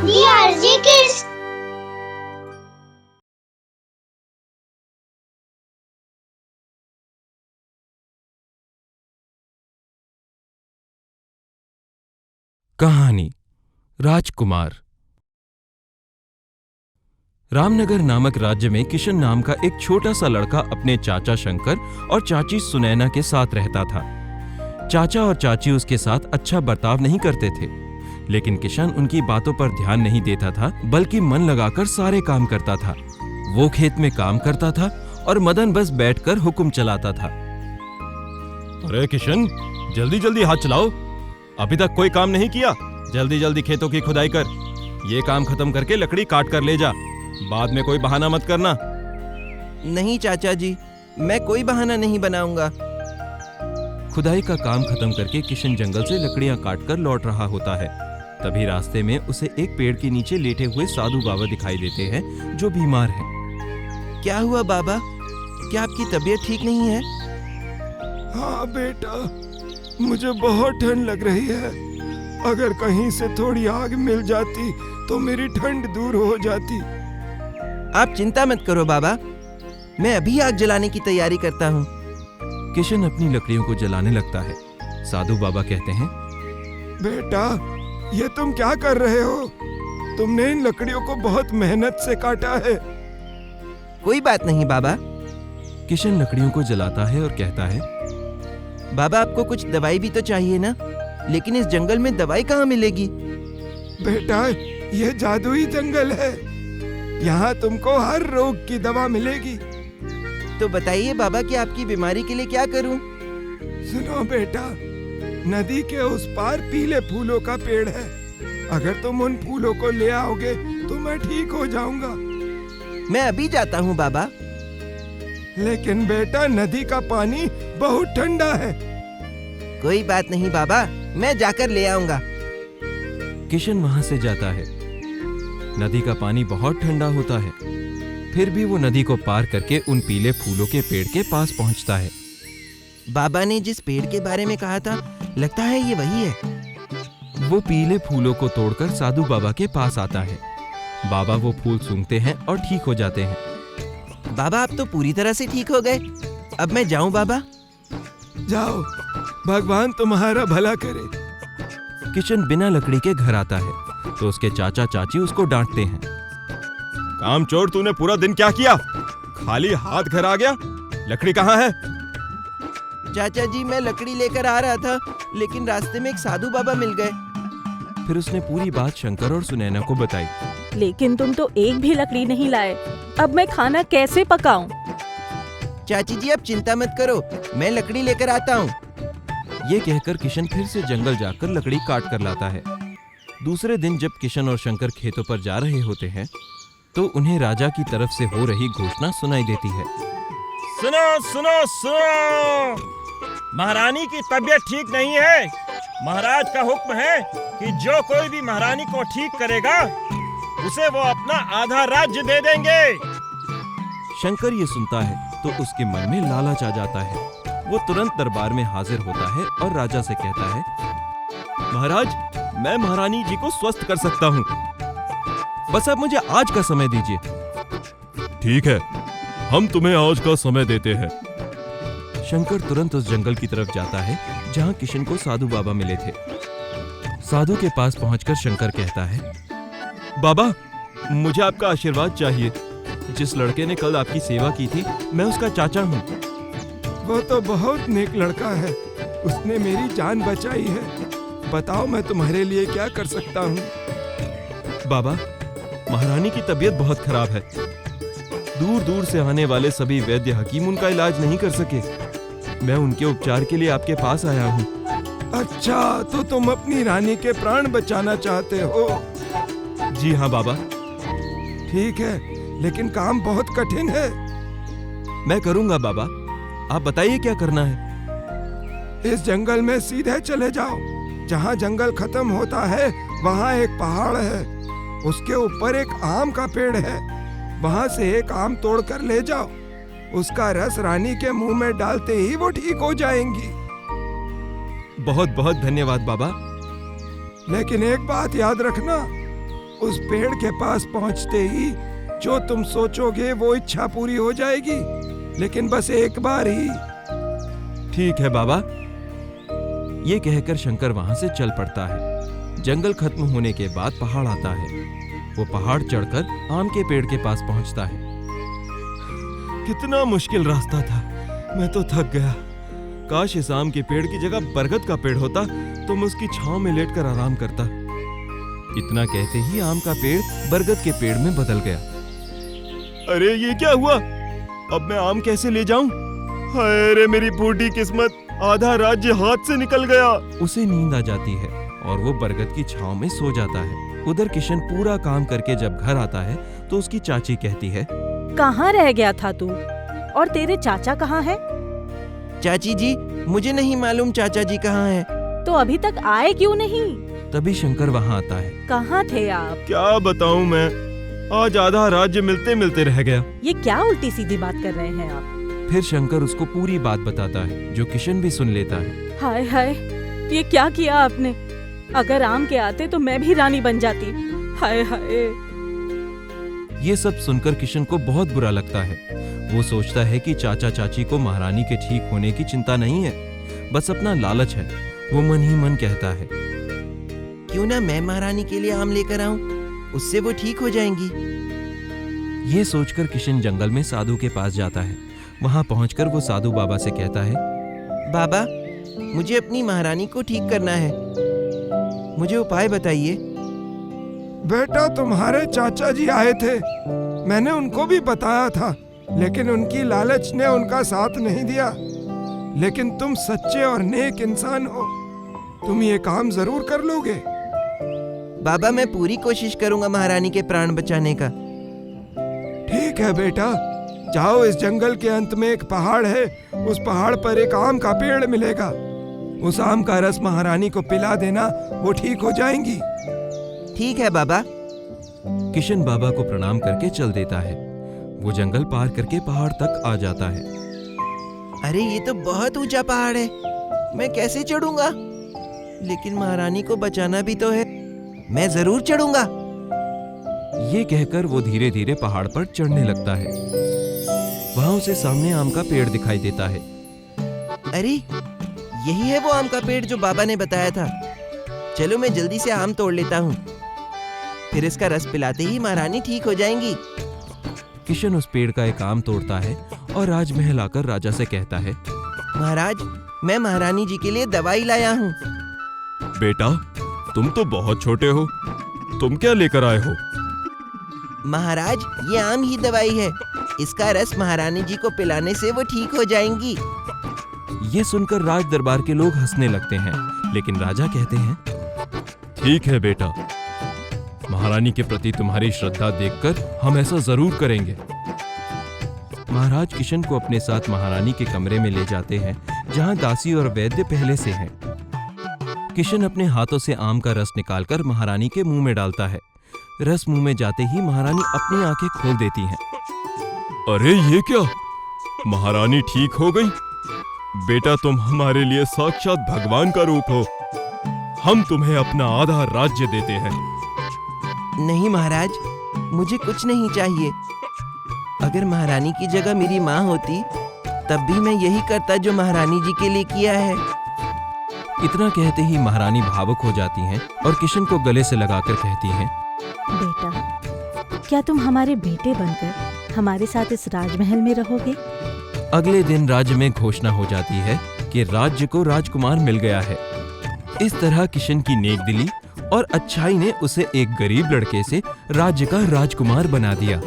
DRG Kids। कहानी राजकुमार। रामनगर नामक राज्य में किशन नाम का एक छोटा सा लड़का अपने चाचा शंकर और चाची सुनैना के साथ रहता था। चाचा और चाची उसके साथ अच्छा बर्ताव नहीं करते थे, लेकिन किशन उनकी बातों पर ध्यान नहीं देता था, बल्कि मन लगाकर सारे काम करता था। वो खेत में काम करता था और मदन बस बैठकर हुक्म चलाता था। अरे किशन, जल्दी जल्दी हाथ चलाओ, अभी तक कोई काम नहीं किया। जल्दी जल्दी खेतों की खुदाई कर, ये काम खत्म करके लकड़ी काट कर ले जा। बाद में कोई बहाना मत करना। नहीं चाचा जी, मैं कोई बहाना नहीं बनाऊंगा। खुदाई का काम खत्म करके किशन जंगल से लकड़ियां काटकर लौट रहा होता है। तभी रास्ते में उसे एक पेड़ के नीचे लेटे हुए साधु बाबा दिखाई देते हैं, जो बीमार हैं। क्या हुआ बाबा, क्या आपकी तबीयत ठीक नहीं है? हाँ बेटा, मुझे बहुत ठंड लग रही है। अगर कहीं से थोड़ी आग मिल जाती तो मेरी ठंड दूर हो जाती। आप चिंता मत करो बाबा, मैं अभी आग जलाने की तैयारी करता हूँ। किशन अपनी लकड़ियों को जलाने लगता है। साधु बाबा कहते हैं, बेटा, ये तुम क्या कर रहे हो? तुमने इन लकड़ियों को बहुत मेहनत से काटा है। कोई बात नहीं बाबा। किशन लकड़ियों को जलाता है और कहता है, बाबा आपको कुछ दवाई भी तो चाहिए ना, लेकिन इस जंगल में दवाई कहाँ मिलेगी? बेटा, ये जादुई जंगल है, यहाँ तुमको हर रोग की दवा मिलेगी। तो बताइए बाबा कि आपकी बीमारी के लिए क्या करूं? सुनो बेटा, नदी के उस पार पीले फूलों का पेड़ है। अगर तुम उन फूलों को ले आओगे तो मैं ठीक हो जाऊंगा। मैं अभी जाता हूँ बाबा। लेकिन बेटा, नदी का पानी बहुत ठंडा है। कोई बात नहीं बाबा, मैं जाकर ले आऊंगा। किशन वहां से जाता है। नदी का पानी बहुत ठंडा होता है, फिर भी वो नदी को पार करके उन पीले फूलों के पेड़ के पास पहुंचता है। बाबा ने जिस पेड़ के बारे में कहा था, लगता है ये वही है। वो पीले फूलों को तोड़कर साधु बाबा के पास आता है। बाबा वो फूल सूंघते हैं और ठीक हो जाते हैं। बाबा आप तो पूरी तरह से ठीक हो गए। अब मैं जाऊं बाबा? जाओ, भगवान तुम्हारा भला करे। किशन बिना लकड़ी के घर आता है तो उसके चाचा चाची उसको डांटते हैं। कामचोर, तूने पूरा दिन क्या किया? खाली हाथ घर आ गया? लकड़ी कहाँ है? चाचा जी, मैं लकड़ी लेकर आ रहा था, लेकिन रास्ते में एक साधु बाबा मिल गए। फिर उसने पूरी बात शंकर और सुनैना को बताई। लेकिन तुम तो एक भी लकड़ी नहीं लाए, अब मैं खाना कैसे पकाऊं? चाची जी आप चिंता मत करो, मैं लकड़ी लेकर आता हूँ। ये कहकर किशन फिर से जंगल जाकर लकड़ी काट कर लाता है। दूसरे दिन जब किशन और शंकर खेतों पर जा रहे होते हैं तो उन्हें राजा की तरफ से हो रही घोषणा सुनाई देती है। सुनो सुनो सुनो, महारानी की तबीयत ठीक नहीं है। महाराज का हुक्म है कि जो कोई भी महारानी को ठीक करेगा उसे वो अपना आधा राज्य दे देंगे। शंकर ये सुनता है तो उसके मन में लालच आ जाता है। वो तुरंत दरबार में हाजिर होता है और राजा से कहता है, महाराज, मैं महारानी जी को स्वस्थ कर सकता हूँ, बस आप मुझे आज का समय दीजिए। ठीक है, हम तुम्हें आज का समय देते हैं। शंकर तुरंत उस जंगल की तरफ जाता है जहाँ किशन को साधु बाबा मिले थे। साधु के पास पहुंचकर शंकर कहता है, बाबा, मुझे आपका आशीर्वाद चाहिए। जिस लड़के ने कल आपकी सेवा की थी, मैं उसका चाचा हूँ। वो तो बहुत नेक लड़का है, उसने मेरी जान बचाई है। बताओ मैं तुम्हारे लिए क्या कर सकता हूँ? बाबा, महारानी की तबीयत बहुत खराब है। दूर दूर से आने वाले सभी वैद्य हकीम उनका इलाज नहीं कर सके। मैं उनके उपचार के लिए आपके पास आया हूँ। अच्छा, तो तुम अपनी रानी के प्राण बचाना चाहते हो? जी हाँ बाबा। ठीक है, लेकिन काम बहुत कठिन है। मैं करूँगा बाबा, आप बताइए क्या करना है। इस जंगल में सीधे चले जाओ। जहाँ जंगल खत्म होता है वहाँ एक पहाड़ है, उसके ऊपर एक आम का पेड़ है। वहाँ से एक आम तोड़कर ले जाओ। उसका रस रानी के मुंह में डालते ही वो ठीक हो जाएंगी। बहुत बहुत धन्यवाद बाबा। लेकिन एक बात याद रखना, उस पेड़ के पास पहुंचते ही जो तुम सोचोगे वो इच्छा पूरी हो जाएगी, लेकिन बस एक बार ही। ठीक है बाबा। ये कहकर शंकर वहां से चल पड़ता है। जंगल खत्म होने के बाद पहाड़ आता है। वो पहाड़ चढ़कर आम के पेड़ के पास पहुंचता है। कितना मुश्किल रास्ता था, मैं तो थक गया। काश इस आम के पेड़ की जगह बरगद का पेड़ होता तो मैं उसकी छांव में लेटकर आराम करता। इतना कहते ही आम का पेड़ बरगद के पेड़ में बदल गया। अरे ये क्या हुआ? अब मैं आम कैसे ले जाऊं? हाय रे मेरी बूढ़ी किस्मत, आधा राज्य हाथ से निकल गया। उसे नींद आ जाती है और वो बरगद की छांव में सो जाता है। उधर किशन पूरा काम करके जब घर आता है तो उसकी चाची कहती है, कहाँ रह गया था तू? और तेरे चाचा कहाँ है? चाची जी, मुझे नहीं मालूम चाचा जी कहाँ हैं। तो अभी तक आए क्यों नहीं? तभी शंकर वहाँ आता है। कहाँ थे आप? क्या बताऊं मैं, आज आधा राज्य मिलते मिलते रह गया। ये क्या उल्टी सीधी बात कर रहे हैं आप? फिर शंकर उसको पूरी बात बताता है, जो किशन भी सुन लेता है। हाय हाय, ये क्या किया आपने? अगर आम के आते तो मैं भी रानी बन जाती। हाय हाय। ये सब सुनकर किशन को बहुत बुरा लगता है। वो सोचता है कि चाचा चाची को महारानी के ठीक होने की चिंता नहीं है, बस अपना लालच है। वो मन ही मन कहता है, क्यों ना मैं महारानी के लिए आम लेकर आऊं, उससे वो ठीक हो जाएंगी। ये सोचकर किशन जंगल में साधु के पास जाता है। वहां पहुंचकर वो साधु बाबा से कहता है, बाबा, मुझे अपनी महारानी को ठीक करना है, मुझे उपाय बताइए। बेटा, तुम्हारे चाचा जी आए थे, मैंने उनको भी बताया था, लेकिन उनकी लालच ने उनका साथ नहीं दिया। लेकिन तुम सच्चे और नेक इंसान हो, तुम ये काम जरूर कर लोगे। बाबा, मैं पूरी कोशिश करूंगा महारानी के प्राण बचाने का। ठीक है बेटा, जाओ, इस जंगल के अंत में एक पहाड़ है, उस पहाड़ पर एक आम का पेड़ मिलेगा। उस आम का रस महारानी को पिला देना, वो ठीक हो जाएंगी। ठीक है बाबा। किशन बाबा को प्रणाम करके चल देता है। वो जंगल पार करके पहाड़ तक आ जाता है। अरे ये तो बहुत ऊंचा पहाड़ है, मैं कैसे चढ़ूंगा? लेकिन महारानी को बचाना भी तो है, मैं जरूर चढ़ूंगा। ये कहकर वो धीरे धीरे पहाड़ पर चढ़ने लगता है। वहां उसे सामने आम का पेड़ दिखाई देता है। अरे यही है वो आम का पेड़ जो बाबा ने बताया था। चलो मैं जल्दी से आम तोड़ लेता हूँ, फिर इसका रस पिलाते ही महारानी ठीक हो जाएंगी। किशन उस पेड़ का एक आम तोड़ता है और राजमहल आकर राजा से कहता है, महाराज, मैं महारानी जी के लिए दवाई लाया हूँ। बेटा, तुम तो बहुत छोटे हो, तुम क्या लेकर आए हो? महाराज, ये आम ही दवाई है, इसका रस महारानी जी को पिलाने से वो ठीक हो जाएंगी। ये सुनकर राज दरबार के लोग हंसने लगते हैं, लेकिन राजा कहते हैं, ठीक है बेटा, महारानी के प्रति तुम्हारी श्रद्धा देखकर हम ऐसा जरूर करेंगे। महाराज किशन को अपने साथ महारानी के कमरे में ले जाते हैं, जहां दासी और वैद्य पहले से हैं। किशन अपने हाथों से आम का रस निकालकर महारानी के मुंह में डालता है। रस मुंह में जाते ही महारानी अपनी आंखें खोल देती हैं। अरे ये क्या, महारानी ठीक हो गई? बेटा, तुम हमारे लिए साक्षात भगवान का रूप हो। हम तुम्हें अपना आधा राज्य देते हैं। नहीं महाराज, मुझे कुछ नहीं चाहिए। अगर महारानी की जगह मेरी माँ होती, तब भी मैं यही करता जो महारानी जी के लिए किया है। इतना कहते ही महारानी भावुक हो जाती हैं और किशन को गले से लगाकर कहती हैं, बेटा, क्या तुम हमारे बेटे बनकर हमारे साथ इस राजमहल में रहोगे? अगले दिन राज्य में घोषणा हो जाती है कि राज्य को राजकुमार मिल गया है। इस तरह किशन की नेकदिली और अच्छाई ने उसे एक गरीब लड़के से राज्य का राजकुमार बना दिया।